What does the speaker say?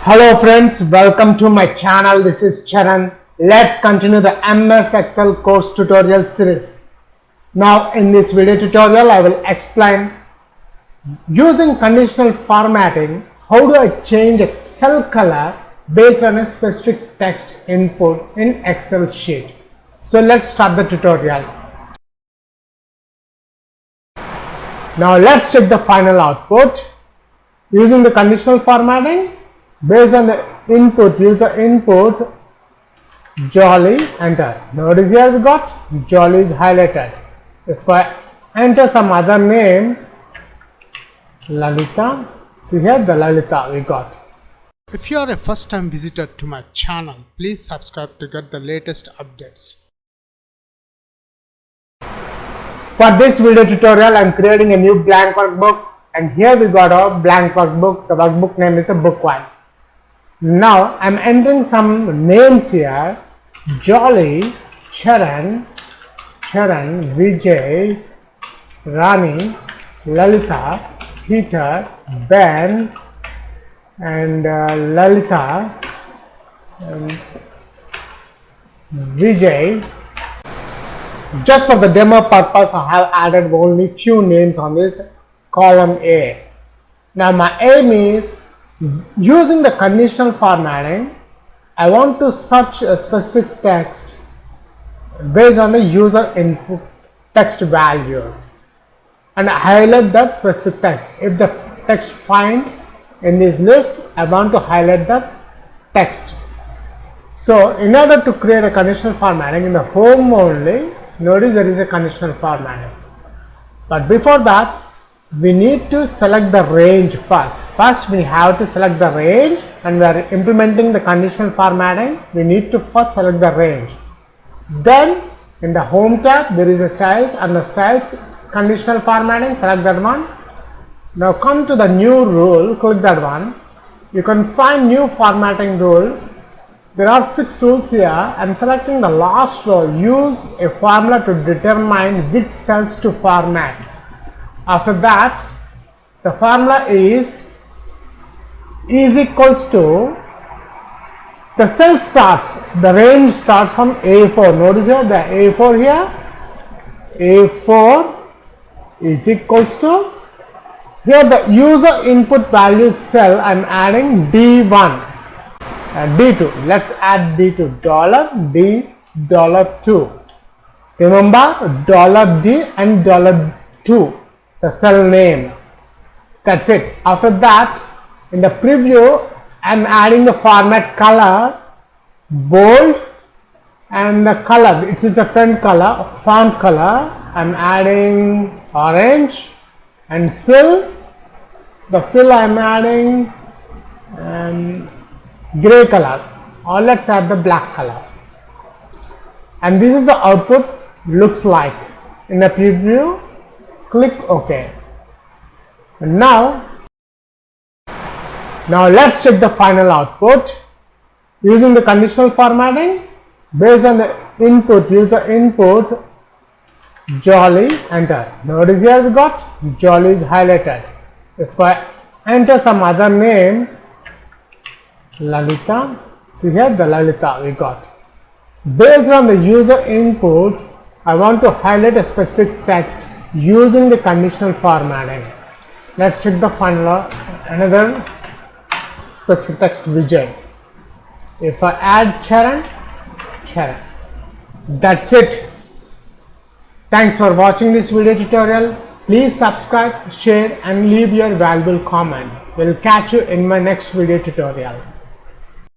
Hello friends, welcome to my channel. This is Charan. Let's continue the MS Excel course tutorial series. Now in this video tutorial I will explain using conditional formatting how do I change a cell color based on a specific text input in Excel sheet. So let's start the tutorial. Now let's check the final output using the conditional formatting. Based on the input, user input, Jolly, enter. Notice here we got Jolly is highlighted. If I enter some other name, Lalita, see here the Lalita we got. If you are a first time visitor to my channel, please subscribe to get the latest updates. For this video tutorial, I am creating a new blank workbook, and here we got a blank workbook. The workbook name is a book 1. Now I am entering some names here: Jolly, Charan, Vijay, Rani, Lalita, Peter, Ben, and Lalita, Vijay. Just for the demo purpose, I have added only few names on this column A. Now my aim is, using the conditional formatting, I want to search a specific text based on the user input text value and highlight that specific text. If the text find in this list, I want to highlight that text. So in order to create a conditional formatting, in the home only, notice there is a conditional formatting. But before that, we need to select the range first. First we have to select the range, and we are implementing the conditional formatting. We need to first select the range. Then in the home tab there is a styles, and the styles conditional formatting, select that one. Now come to the new rule, click that one. You can find new formatting rule. There are 6 rules here. I am selecting the last row. Use a formula to determine which cells to format. After that, the formula is equals to, the cell starts, the range starts from A4. Notice here the A4 here, A4 is equals to, here the user input value cell I am adding D1, D2. Let's add D2, $D, $2. Remember $D and $2. The cell name. That's it. After that, in the preview, I am adding the format color, bold, and the color, it is a font color, I am adding orange, and fill, the fill I am adding gray color, or let's add the black color. And this is the output looks like. In the preview, click OK. And now let's check the final output using the conditional formatting. Based on the input, user input, Jolly, enter. Notice here we got Jolly is highlighted. If I enter some other name, Lalita, see here the Lalita we got. Based on the user input, I want to highlight a specific text using the conditional formatting. Let's check the final, another specific text, Vijay. If I add Charan, that's it. Thanks for watching this video tutorial. Please subscribe, share, and leave your valuable comment. We'll catch you in my next video tutorial.